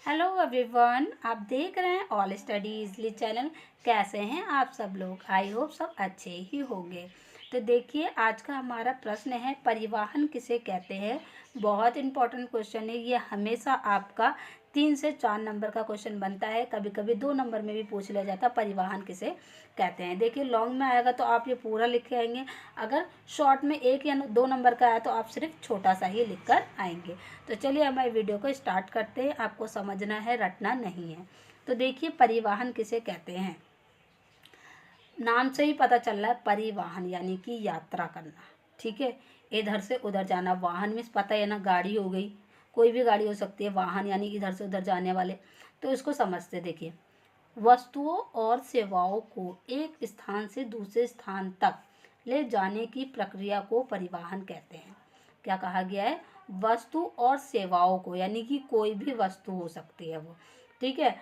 Hello everyone, आप देख रहे हैं ऑल स्टडी इजली चैनल। कैसे हैं आप सब लोग? आई होप सब अच्छे ही होंगे। तो देखिए, आज का हमारा प्रश्न है परिवहन किसे कहते हैं। बहुत इंपॉर्टेंट क्वेश्चन है ये। हमेशा आपका 3 से 4 नंबर का क्वेश्चन बनता है, कभी कभी 2 नंबर में भी पूछ लिया जाता है परिवहन किसे कहते हैं। देखिए, लॉन्ग में आएगा तो आप ये पूरा लिख के आएंगे, अगर शॉर्ट में 1 या 2 नंबर का आया तो आप सिर्फ छोटा सा ही लिख कर आएंगे। तो चलिए हमारे वीडियो को स्टार्ट करते हैं। आपको समझना है, रटना नहीं है। तो देखिए, परिवहन किसे कहते हैं। नाम से ही पता चल रहा है, परिवहन यानी कि यात्रा करना। ठीक है, इधर से उधर जाना। वाहन में पता है ना, गाड़ी हो गई, कोई भी गाड़ी हो सकती है। वाहन यानी इधर से उधर जाने वाले। तो इसको समझते। देखिए, वस्तुओं और सेवाओं को एक स्थान से दूसरे स्थान तक ले जाने की प्रक्रिया को परिवहन कहते हैं। क्या कहा गया है? वस्तु और सेवाओं को, यानी कि कोई भी वस्तु हो सकती है वो। ठीक है,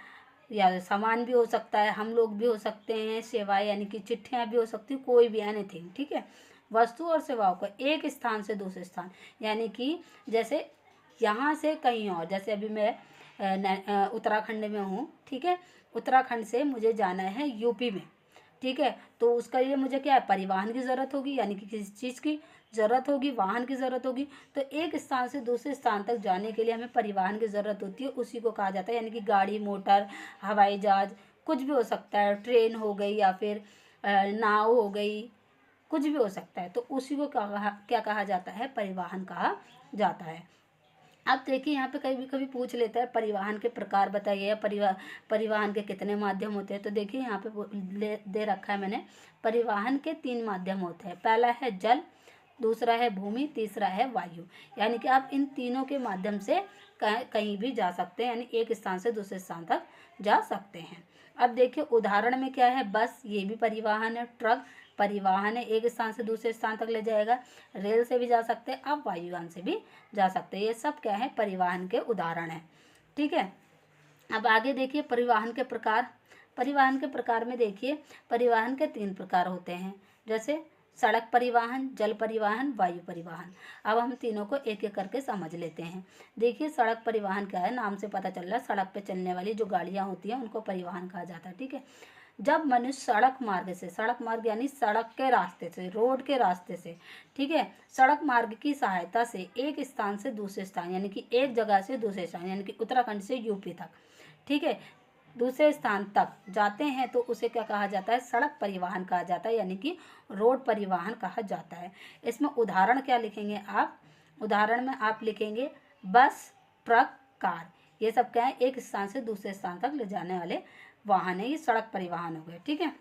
या सामान भी हो सकता है, हम लोग भी हो सकते हैं, सेवाएं यानी कि चिट्ठियां भी हो सकती है, कोई भी एनीथिंग। ठीक है, वस्तु और सेवाओं को एक स्थान से दूसरे स्थान, यानी कि जैसे यहाँ से कहीं और। जैसे अभी मैं उत्तराखंड में हूँ। ठीक है, उत्तराखंड से मुझे जाना है यूपी में। ठीक है, तो उसका लिए मुझे क्या है, परिवहन की ज़रूरत होगी, यानी कि किसी चीज़ की ज़रूरत होगी, वाहन की ज़रूरत होगी। तो एक स्थान से दूसरे स्थान तक जाने के लिए हमें परिवहन की ज़रूरत होती है, उसी को कहा जाता है। यानी कि गाड़ी, मोटर, हवाई जहाज, कुछ भी हो सकता है। ट्रेन हो गई या फिर नाव हो गई, कुछ भी हो सकता है। तो उसी को क्या कहा जाता है? परिवहन कहा जाता है। अब देखिए, यहाँ पे कभी कभी पूछ लेता है परिवहन के प्रकार बताइए, या परिवहन के कितने माध्यम होते हैं। तो देखिए, यहाँ पे दे रखा है मैंने। परिवहन के 3 माध्यम होते हैं। पहला है जल, दूसरा है भूमि, तीसरा है वायु। यानी कि आप इन तीनों के माध्यम से कहीं भी जा सकते हैं, यानी एक स्थान से दूसरे स्थान तक जा सकते हैं। अब देखिए, उदाहरण में क्या है, बस, ये भी परिवहन है। ट्रक परिवहन है, एक स्थान से दूसरे स्थान तक ले जाएगा। रेल से भी जा सकते हैं, आप वायुयान से भी जा सकते हैं। ये सब क्या है? परिवहन के उदाहरण है। ठीक है, अब आगे देखिए, परिवहन के प्रकार। परिवहन के प्रकार में देखिए, परिवहन के 3 प्रकार होते हैं। जैसे सड़क परिवहन, जल परिवहन, वायु परिवहन। अब हम तीनों को एक एक करके समझ लेते हैं। देखिए, सड़क परिवहन क्या है, नाम से पता चल रहा है, सड़क पे चलने वाली जो गाड़ियां होती हैं उनको परिवहन कहा जाता है। ठीक है, जब मनुष्य सड़क मार्ग से, सड़क मार्ग यानी सड़क के रास्ते से, रोड के रास्ते से, ठीक है, सड़क मार्ग की सहायता से एक स्थान से दूसरे स्थान, यानी कि एक जगह से दूसरे स्थान, यानी कि उत्तराखंड से यूपी तक, ठीक है, दूसरे स्थान तक जाते हैं तो उसे क्या कहा जाता है? सड़क परिवहन कहा जाता है, यानी कि रोड परिवहन कहा जाता है। इसमें उदाहरण क्या लिखेंगे आप? उदाहरण में आप लिखेंगे बस, ट्रक, कार। ये सब क्या है? एक स्थान से दूसरे स्थान तक ले जाने वाले वाहन है, ये सड़क परिवहन हो गए। ठीक है,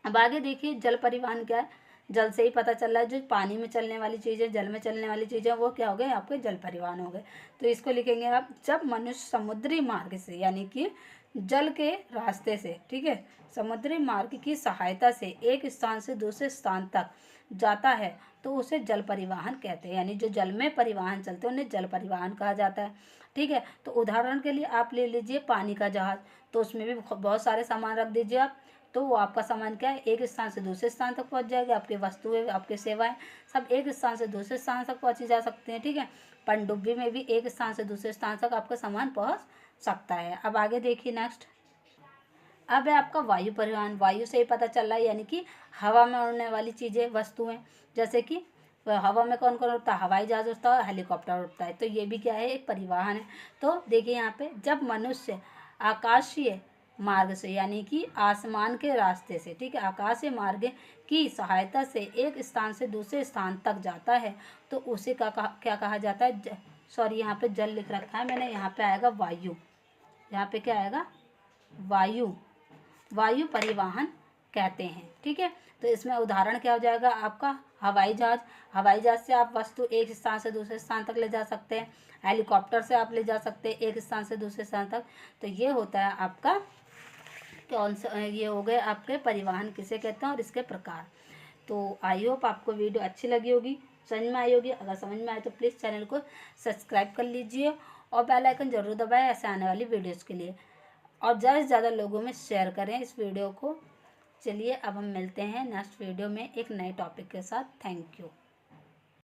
अब आगे देखिए, जल परिवहन क्या है। जल से ही पता चल रहा है, जो पानी में चलने वाली चीज़ें, जल में चलने वाली चीज़ें, वो क्या हो गए? आपके जल परिवहन हो गए। तो इसको लिखेंगे आप, जब मनुष्य समुद्री मार्ग से, यानी कि जल के रास्ते से, ठीक है, समुद्री मार्ग की सहायता से एक स्थान से दूसरे स्थान तक जाता है तो उसे जल परिवहन कहते हैं। यानी जो जल में परिवहन चलते हैं उन्हें जल परिवहन कहा जाता है। ठीक है, तो उदाहरण के लिए आप ले लीजिए पानी का जहाज। तो उसमें भी बहुत सारे सामान रख दीजिए आप, तो वो आपका सामान क्या है? एक स्थान से दूसरे स्थान तक पहुंच जाएगा। आपकी वस्तुएं, आपकी सेवाएं सब एक स्थान से दूसरे स्थान तक पहुंची जा सकती हैं। ठीक है, पनडुब्बी में भी एक स्थान से दूसरे स्थान तक आपका सामान पहुंच सकता है। अब आगे देखिए, नेक्स्ट अब है आपका वायु परिवहन। वायु से ही पता चल रहा है, यानी कि हवा में उड़ने वाली चीज़ें, वस्तुएं। जैसे कि हवा में कौन कौन उड़ता है? हवाई जहाज उड़ता है, हेलीकॉप्टर उड़ता है। तो ये भी क्या है? एक परिवहन है। तो देखिए यहाँ पे, जब मनुष्य आकाशीय मार्ग से, यानी कि आसमान के रास्ते से, ठीक है, आकाशीय मार्ग की सहायता से एक स्थान से दूसरे स्थान तक जाता है तो उसे क्या कहा जाता है? सॉरी, यहाँ पे जल लिख रखा है मैंने, यहाँ पे आएगा वायु। यहाँ पे क्या आएगा? वायु। वायु परिवहन कहते हैं। ठीक है, तो इसमें उदाहरण क्या हो जाएगा आपका? हवाई जहाज। हवाई जहाज से आप वस्तु एक स्थान से दूसरे स्थान तक ले जा सकते हैं। हेलीकॉप्टर से आप ले जा सकते हैं एक स्थान से दूसरे स्थान तक। तो ये होता है आपका कौन सा? ये हो गए आपके परिवहन किसे कहते हैं और इसके प्रकार। तो आई होप आपको वीडियो अच्छी लगी होगी, समझ में आई होगी। अगर समझ में आए तो प्लीज़ चैनल को सब्सक्राइब कर लीजिए और बेल आइकन ज़रूर दबाएं ऐसे आने वाली वीडियोज़ के लिए, और ज़्यादा से ज़्यादा लोगों में शेयर करें इस वीडियो को। चलिए, अब हम मिलते हैं नेक्स्ट वीडियो में एक नए टॉपिक के साथ। Thank you.